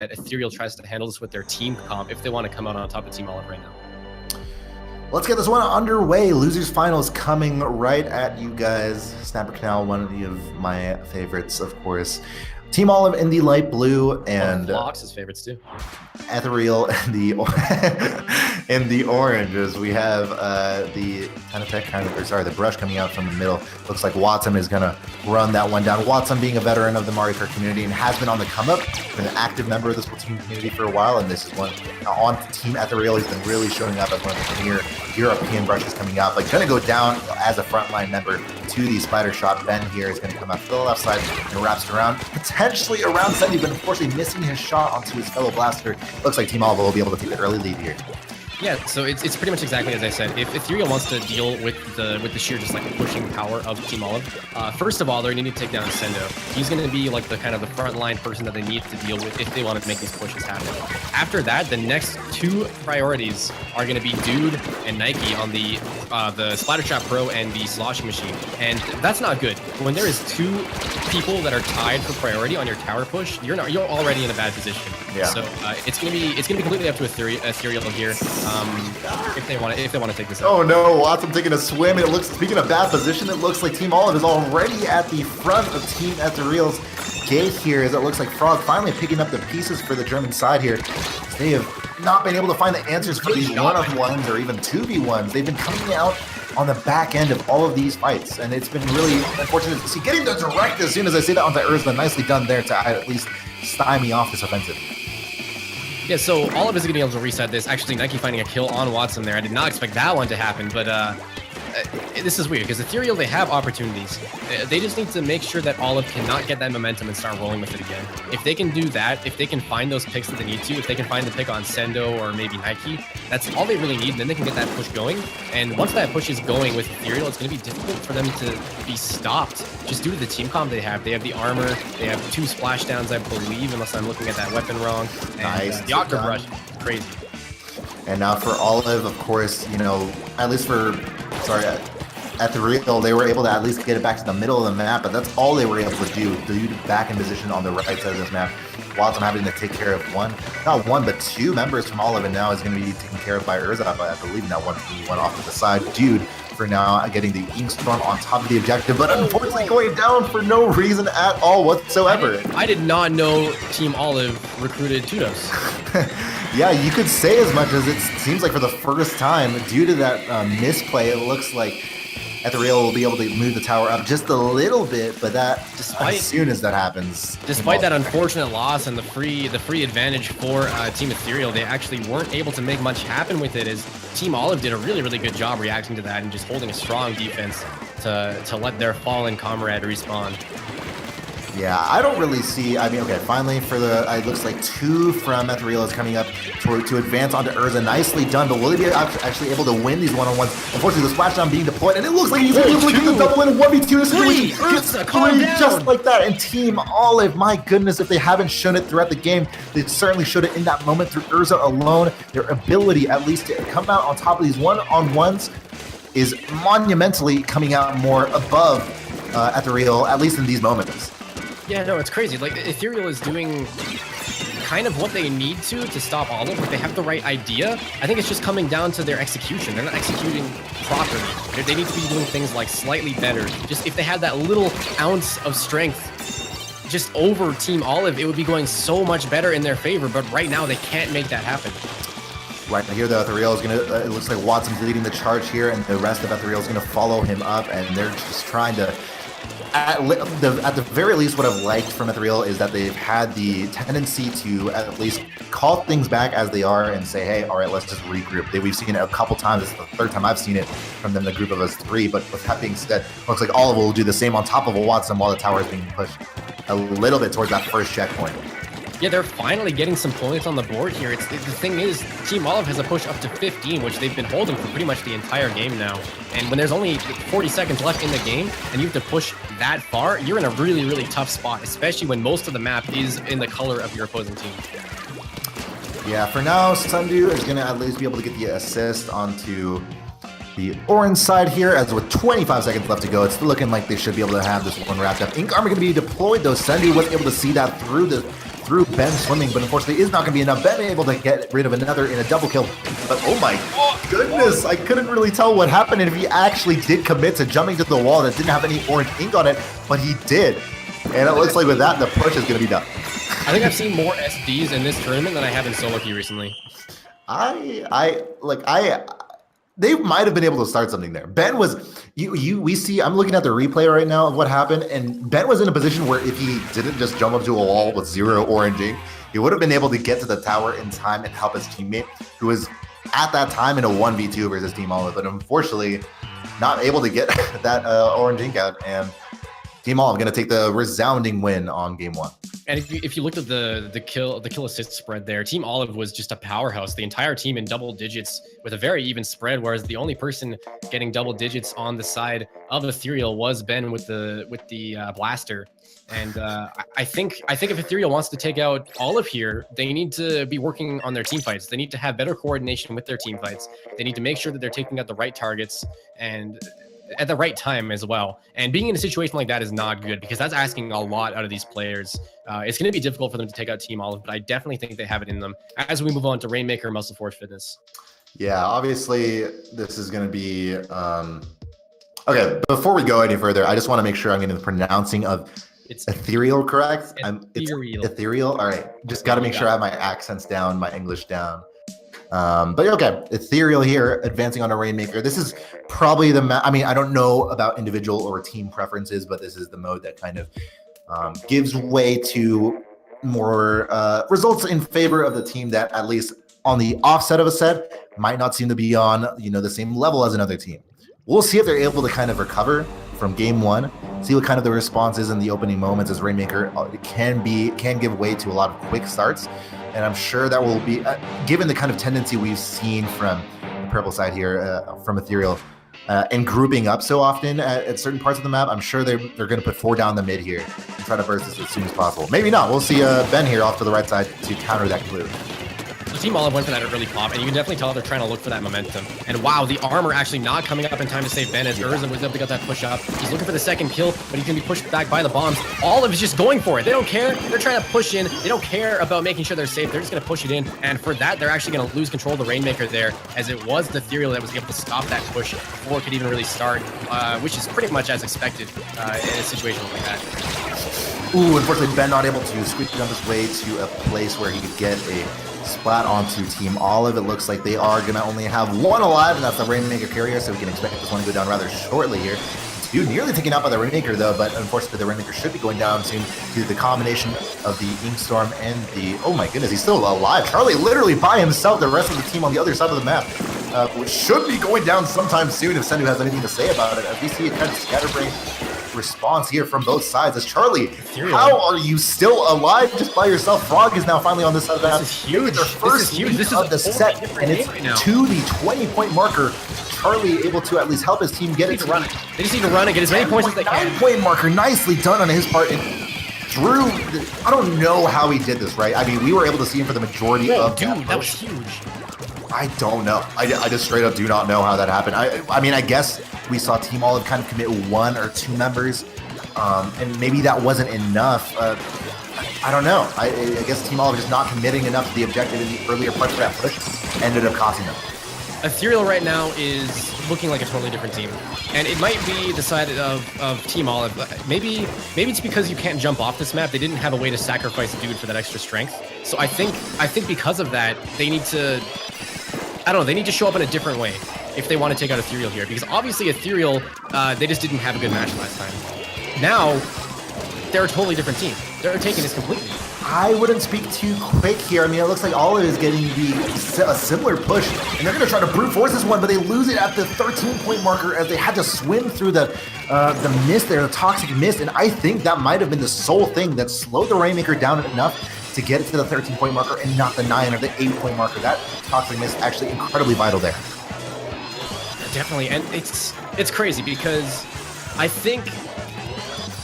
Ethereal tries to handle this with their team comp if they want to come out on top of Team Olive right now. Let's get this one underway. Losers finals coming right at you guys. Snapper Canal, one of my favorites, of course. Team Olive in the light blue and Vlox's favorites too. Ethereal in the oranges. We have the the brush coming out from the middle. Looks like Watson is gonna run that one down. Watson being a veteran of the Mario Kart community and has been on the come up, been an active member of the Splatoon community for a while, and this is one on Team Ethereal. He's been really showing up as one of the premier European brushes coming out, but gonna go down as a frontline member to the spider shot. Ben here is gonna come out to the left side and wraps it around, potentially around Sandy, but unfortunately missing his shot onto his fellow blaster. Looks like Team Olive will be able to take the early lead here. Yeah, so it's pretty much exactly as I said. If Ethereal wants to deal with the sheer just like pushing power of Team Olive, first of all, they're going to need to take down Sendo. He's going to be like the kind of the frontline person that they need to deal with if they want to make these pushes happen. After that, the next two priorities are going to be Dude and Nike on the Splattershot Pro and the sloshing machine, and that's not good. When there is two people that are tied for priority on your tower push, you're already in a bad position. Yeah. So it's gonna be completely up to Ethereal here. If they want to take this out. Oh no, Watson taking a swim. It looks, speaking of bad position, it looks like Team Olive is already at the front of Team Ethereal's gate here, as it looks like Frog finally picking up the pieces for the German side here. They have not been able to find the answers for these one-on-ones or even 2v1s. They've been coming out on the back end of all of these fights, and it's been really unfortunate to see. Getting the direct as soon as I say that onto Urza, nicely done there to at least stymie off this offensive. Yeah, so Olive is going to be able to reset this. Actually, Nike finding a kill on Watson there. I did not expect that one to happen, but this is weird because Ethereal, they have opportunities. They just need to make sure that Olive cannot get that momentum and start rolling with it again. If they can do that, if they can find those picks that they need to, if they can find the pick on Sendo or maybe Nike, that's all they really need, and then they can get that push going. And once that push is going with Ethereal, it's going to be difficult for them to be stopped just due to the team comp they have. They have the armor, they have 2 splashdowns, I believe, unless I'm looking at that weapon wrong. And, nice. The Octa Brush, crazy. And now for Olive, of course, you know, at least for, Ethereal, they were able to at least get it back to the middle of the map, but that's all they were able to do. Dude back in position on the right side of this map. Watson having to take care of not one, but 2 members from Olive, and now is going to be taken care of by Urza, I believe, now one off to the side. Dude, for now, getting the Inkstorm on top of the objective, but unfortunately going down for no reason at all whatsoever. I did not know Team Olive recruited Tudos. Yeah, you could say as much, as it seems like for the first time, due to that misplay, it looks like Ethereal will be able to move the tower up just a little bit, but that as soon as that happens. Despite that unfortunate loss and the free advantage for Team Ethereal, they actually weren't able to make much happen with it, as Team Olive did a really, really good job reacting to that and just holding a strong defense to let their fallen comrade respawn. Yeah, I don't really see. I mean, okay, finally for the, it looks like 2 from Ethereal is coming up to advance onto Urza. Nicely done, but will he be actually able to win these one-on-ones? Unfortunately, the splashdown being deployed, and it looks like he's able to get the double win 1v2 situation. Urza, calm down. Just like that. And Team Olive, my goodness, if they haven't shown it throughout the game, they certainly showed it in that moment through Urza alone. Their ability, at least, to come out on top of these one-on-ones is monumentally coming out more above Ethereal, at least in these moments. Yeah, no, it's crazy. Like, Ethereal is doing kind of what they need to stop Olive. Like, they have the right idea. I think it's just coming down to their execution. They're not executing properly. They need to be doing things like slightly better. Just if they had that little ounce of strength just over Team Olive, it would be going so much better in their favor. But right now, they can't make that happen. Right here, though, Ethereal is going to, it looks like Watson's leading the charge here, and the rest of Ethereal is going to follow him up, and they're just trying to, at the very least, what I've liked from Ethereal is that they've had the tendency to at least call things back as they are and say, hey, all right, let's just regroup. We've seen it a couple times. It's the 3rd time I've seen it from them, the group of us 3. But with that being said, looks like Olive will do the same on top of a Watson while the tower is being pushed a little bit towards that first checkpoint. Yeah, they're finally getting some points on the board here. The thing is, Team Olive has a push up to 15, which they've been holding for pretty much the entire game now. And when there's only 40 seconds left in the game, and you have to push that far, you're in a really, really tough spot, especially when most of the map is in the color of your opposing team. Yeah, for now, Sundu is going to at least be able to get the assist onto the orange side here, as with 25 seconds left to go. It's looking like they should be able to have this one wrapped up. Ink Armor going to be deployed, though. Sundu was able to see that through through. Ben swimming, but unfortunately is not going to be enough. Ben able to get rid of another in a double kill. But oh my goodness, I couldn't really tell what happened and if he actually did commit to jumping to the wall that didn't have any orange ink on it, but he did. And it looks like with that, the push is going to be done. I think I've seen more SDs in this tournament than I have in solo queue recently. They might have been able to start something there. Ben was, we see, I'm looking at the replay right now of what happened, and Ben was in a position where if he didn't just jump up to a wall with 0 orange ink, he would have been able to get to the tower in time and help his teammate, who was at that time in a 1v2 versus Team Olive, but unfortunately not able to get that orange ink out, and Team Olive going to take the resounding win on game 1. And if you looked at the kill assist spread there, Team Olive was just a powerhouse. The entire team in double digits with a very even spread, whereas the only person getting double digits on the side of Ethereal was Ben with the blaster. And I think if Ethereal wants to take out Olive here, they need to be working on their team fights. They need to have better coordination with their team fights. They need to make sure that they're taking out the right targets and at the right time as well. And being in a situation like that is not good because that's asking a lot out of these players. It's going to be difficult for them to take out Team Olive, but I definitely think they have it in them. As we move on to Rainmaker, Muscle Force Fitness. Yeah, obviously this is going to be okay. Before we go any further, I just want to make sure I'm getting the pronouncing of Ethereal correct. Ethereal. It's Ethereal. All right, just got to make sure I have my accents down, my English down. But okay, Ethereal here advancing on a Rainmaker. This is probably I mean, I don't know about individual or team preferences, but this is the mode that kind of gives way to more results in favor of the team that, at least on the offset of a set, might not seem to be on the same level as another team. We'll see if they're able to kind of recover from game 1, see what kind of the response is in the opening moments, as Rainmaker can give way to a lot of quick starts. And I'm sure that will be, given the kind of tendency we've seen from the purple side here, from Ethereal, and grouping up so often at certain parts of the map, I'm sure they're going to put 4 down the mid here and try to burst this as soon as possible. Maybe not. We'll see Ben here off to the right side to counter that clue. The Team Olive went for that early pop, and you can definitely tell they're trying to look for that momentum. And wow, the armor actually not coming up in time to save Ben as Urza was able to get that push up. He's looking for the second kill, but he's going to be pushed back by the bombs. Olive is just going for it. They don't care. They're trying to push in. They don't care about making sure they're safe. They're just going to push it in. And for that, they're actually going to lose control of the Rainmaker there, as it was the Ethereal that was able to stop that push before it could even really start, which is pretty much as expected in a situation like that. Ooh, unfortunately, Ben not able to squeeze down his way to a place where he could get a splat onto Team Olive. It looks like they are going to only have 1 alive, and that's the Rainmaker carrier, so we can expect this one to go down rather shortly here. Dude, nearly taken out by the Rainmaker, though, but unfortunately the Rainmaker should be going down soon due to the combination of the Inkstorm and the... Oh my goodness, he's still alive. Charlie literally by himself, the rest of the team on the other side of the map, which should be going down sometime soon if Sendu has anything to say about it. As we see a kind of scatterbrain response here from both sides. As Charlie, how are you still alive just by yourself? Frog is now finally on this side of the map. This is huge. Their first This is of the set, and it's right now. to the 20-point marker. Charlie able to at least help his team get it to run it. They just need to run and get as many points as they can. 9-point marker, nicely done on his part. And Drew, I don't know how he did this, right? I mean, we were able to see him for the majority of that was huge. I don't know. I just straight up do not know how that happened. I mean, I guess we saw Team Olive kind of commit 1 or 2 members, and maybe that wasn't enough. I don't know. I guess Team Olive just not committing enough to the objective in the earlier parts of that push ended up costing them. Ethereal right now is looking like a totally different team, and it might be the side of Team Olive. Maybe it's because you can't jump off this map. They didn't have a way to sacrifice a dude for that extra strength. So I think because of that, they need to, I don't know, they need to show up in a different way if they want to take out Ethereal here, because obviously Ethereal, they just didn't have a good match last time. Now they're a totally different team. They're taking this completely. I wouldn't speak too quick here. I mean, it looks like Olive is getting a similar push, and they're going to try to brute force this one, but they lose it at the 13-point marker as they had to swim through the mist there, the toxic mist, and I think that might have been the sole thing that slowed the Rainmaker down enough to get it to the 13-point marker and not the 9 or the 8-point marker. That toxic mist actually incredibly vital there. Definitely, and it's crazy because I think...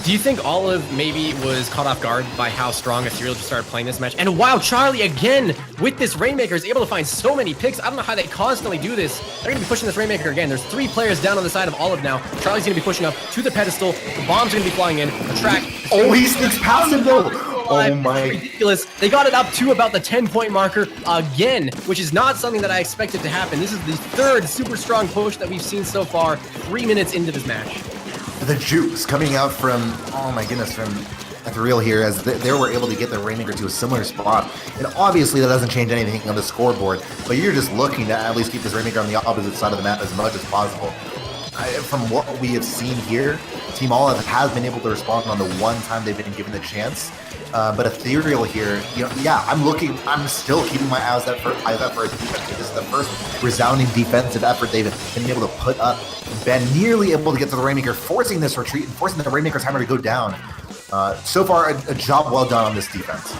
Do you think Olive maybe was caught off guard by how strong Ethereal just started playing this match? And wow, Charlie again with this Rainmaker is able to find so many picks. I don't know how they constantly do this. They're going to be pushing this Rainmaker again. There's 3 players down on the side of Olive now. Charlie's going to be pushing up to the pedestal. The bomb's going to be flying in. The track. Oh, he sneaks past him though. 5. Oh my. It's ridiculous. They got it up to about the 10-point marker again, which is not something that I expected to happen. This is the third super strong push that we've seen so far, 3 minutes into this match. The jukes coming out from, oh my goodness, from Ethereal here, as they were able to get the Rainmaker to a similar spot. And obviously that doesn't change anything on the scoreboard, but you're just looking to at least keep this Rainmaker on the opposite side of the map as much as possible. From what we have seen here, Team Olive has been able to respond on the one time they've been given the chance. But Ethereal here, yeah, I'm still keeping my eyes out for a defense. This is the first resounding defensive effort they've been able to put up. Been nearly able to get to the Rainmaker, forcing this retreat and forcing the Rainmaker's hammer to go down. So far, a job well done on this defense.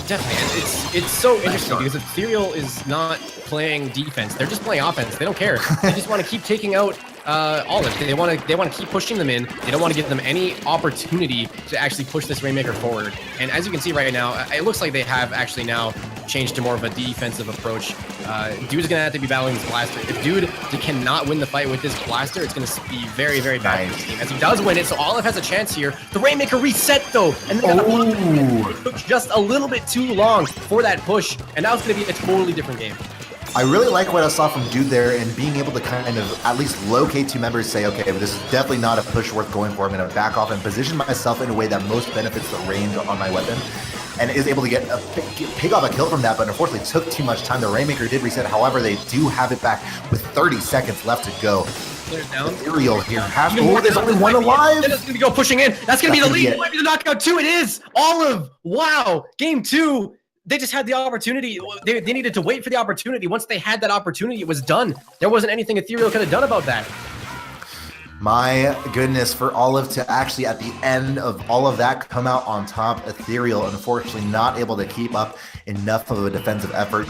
Definitely. It's so interesting because Ethereal is not playing defense. They're just playing offense. They don't care. They just want to keep taking out Olive. They want to keep pushing them in. They don't want to give them any opportunity to actually push this Rainmaker forward. And as you can see right now, it looks like they have actually now changed to more of a defensive approach. Dude's gonna have to be battling this blaster. If Dude cannot win the fight with this blaster, it's gonna be very, very bad for his team. As he does win it, so Olive has a chance here. The Rainmaker reset though, and then it took just a little bit too long for that push, and now it's gonna be a totally different game. I really like what I saw from Dude there and being able to kind of at least locate two members, say, okay, but this is definitely not a push worth going for. I'm going to back off and position myself in a way that most benefits the range on my weapon, and is able to get pick off a kill from that, but unfortunately took too much time. The Rainmaker did reset, however, they do have it back with 30 seconds left to go. Down. Ethereal here. There's only one alive. That's going to go pushing in. That's going to be the lead. Might be the knockout too. It is. Olive. Wow. Game 2. They just had the opportunity. They needed to wait for the opportunity. Once they had that opportunity, it was done. There wasn't anything Ethereal could have done about that. My goodness, for Olive to actually, at the end of all of that, come out on top. Ethereal, unfortunately, not able to keep up enough of a defensive effort.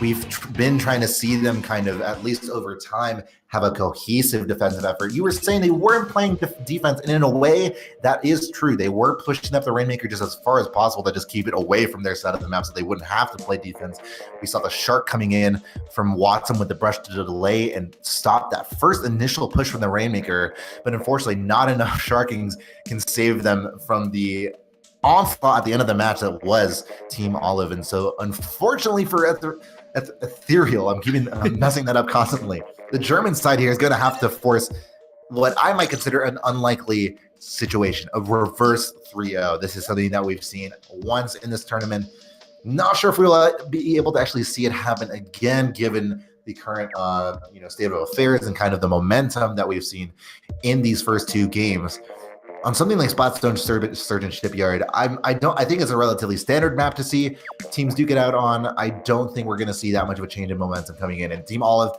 We've been trying to see them kind of, at least over time, have a cohesive defensive effort. You were saying they weren't playing defense, and in a way, that is true. They were pushing up the Rainmaker just as far as possible to just keep it away from their side of the map so they wouldn't have to play defense. We saw the Shark coming in from Watson with the brush to delay and stop that first initial push from the Rainmaker, but unfortunately, not enough Sharkings can save them from the onslaught at the end of the match that was Team Olive. And so, unfortunately for Ethereal, I'm messing that up constantly. The German side here is going to have to force what I might consider an unlikely situation, a reverse 3-0. This is something that we've seen once in this tournament. Not sure if we'll be able to actually see it happen again, given the current state of affairs and kind of the momentum that we've seen in these first two games. On something like Splatoon Surgeon Shipyard, I think it's a relatively standard map to see teams duke it out on. I don't think we're going to see that much of a change in momentum coming in. And Team Olive,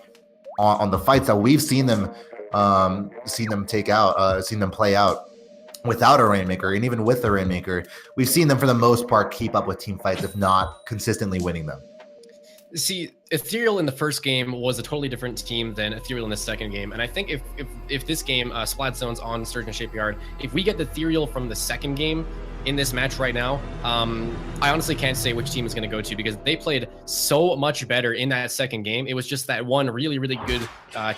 on the fights that we've seen them play out without a Rainmaker, and even with the Rainmaker, we've seen them for the most part keep up with team fights, if not consistently winning them. See, Ethereal in the first game was a totally different team than Ethereal in the second game, and I think if this game, Splatzone's on Surgeon Shipyard, if we get the Ethereal from the second game in this match right now, I honestly can't say which team is going to go to, because they played so much better in that second game. It was just that one really, really good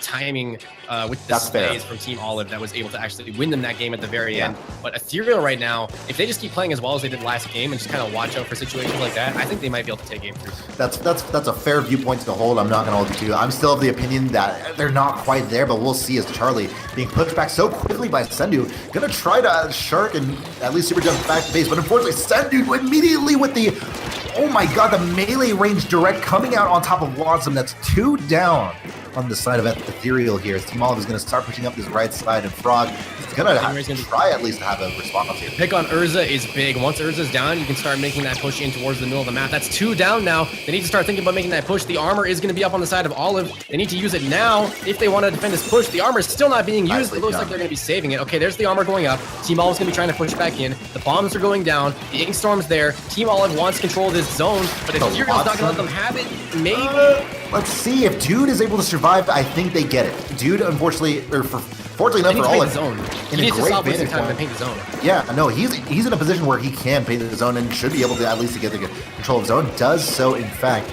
timing with the stays from Team Olive that was able to actually win them that game at the very end. But Ethereal right now, if they just keep playing as well as they did last game and just kind of watch out for situations like that, I think they might be able to take game 3. That's a fair viewpoint to hold. I'm not going to hold you to. I'm still of the opinion that they're not quite there, but we'll see, as Charlie being pushed back so quickly by Sendu, going to try to Shark and at least super jump back to base, but unfortunately Sendu immediately with the, oh my god, the melee range direct coming out on top of Watson. That's 2 down on the side of Ethereal here. As Team Olive is going to start pushing up this right side, and Frog is going to try at least to have a response here. Pick on Urza is big. Once Urza's down, you can start making that push in towards the middle of the map. That's 2 down now. They need to start thinking about making that push. The armor is going to be up on the side of Olive. They need to use it now if they want to defend this push. The armor is still not being used. It looks like they're going to be saving it. Okay, there's the armor going up. Team Olive's going to be trying to push back in. The bombs are going down. The Ink Storm's there. Team Olive wants control of this zone, but if Ethereal's not going to let them have it, maybe. Let's see if Dude is able to survive. I think they get it. Dude, unfortunately, or fortunately enough for Olive, he needs to stop wasting time to paint the zone. Yeah, no, he's in a position where he can paint the zone and should be able to at least get the control of zone. Does so, in fact.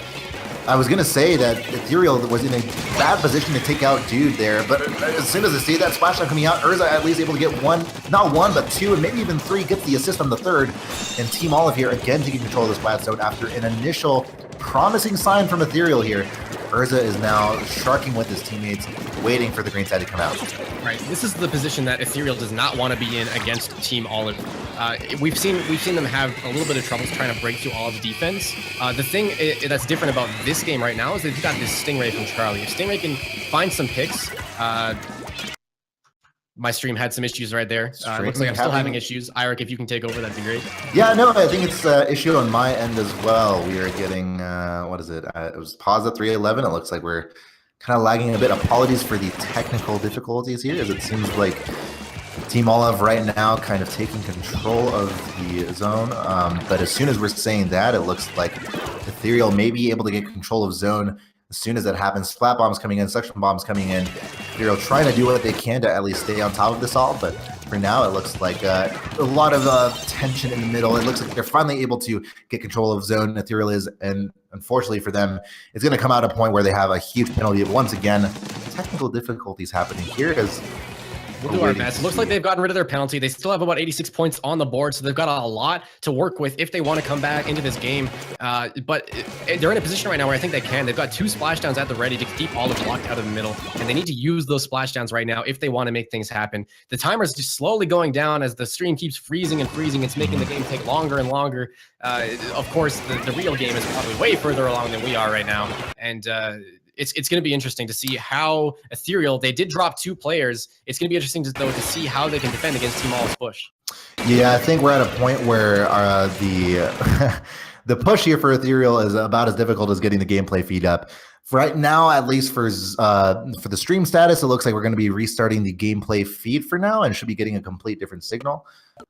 I was gonna say that Ethereal was in a bad position to take out Dude there, but as soon as I see that splashdown coming out, Urza at least able to get not one, but two, and maybe even three, gets the assist on the third. And Team Olive here again taking control of this Splat Zone after an initial promising sign from Ethereal here. Urza is now sharking with his teammates, waiting for the green side to come out. Right, this is the position that Ethereal does not want to be in against Team Olive. We've seen them have a little bit of troubles trying to break through Olive's defense. The thing that's different about this game right now is they've got this Stingray from Charlie. If Stingray can find some picks, my stream had some issues right there. Looks like I'm still having issues. Eirik, if you can take over, that'd be great. Yeah, no, I think it's an issue on my end as well. We are getting, what is it? It was pause at 3:11. It looks like we're kind of lagging a bit. Apologies for the technical difficulties here, as it seems like Team Olive right now kind of taking control of the zone. But as soon as we're saying that, it looks like Ethereal may be able to get control of zone. As soon as that happens, splat bombs coming in, suction bombs coming in. Ethereal trying to do what they can to at least stay on top of this all, but for now it looks like a lot of tension in the middle. It looks like they're finally able to get control of zone. Ethereal is, and unfortunately for them, it's going to come out at a point where they have a huge penalty. Once again, technical difficulties happening here as we'll do our best. It looks like they've gotten rid of their penalty. They still have about 86 points on the board, so they've got a lot to work with if they want to come back into this game. But they're in a position right now where I think they can. They've got two splashdowns at the ready to keep Olive locked out of the middle, and they need to use those splashdowns right now if they want to make things happen. The timer's just slowly going down as the stream keeps freezing and freezing. It's making the game take longer and longer. Of course, the real game is probably way further along than we are right now, and it's going to be interesting to see how Ethereal, they did drop two players. It's going to be interesting to see how they can defend against Team Olive's push. Yeah, I think we're at a point where the push here for Ethereal is about as difficult as getting the gameplay feed up. Right now, at least for the stream status, it looks like we're going to be restarting the gameplay feed for now and should be getting a complete different signal.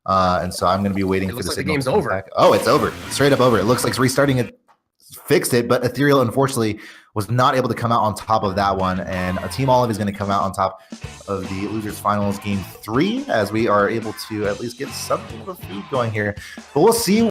And so I'm going to be waiting for the signal. The game's over. Back. Oh, it's over. Straight up over. It looks like it's restarting it. Fixed it, but Ethereal unfortunately was not able to come out on top of that one, and Team Olive is going to come out on top of the losers finals game 3 as we are able to at least get something of a feed going here, but we'll see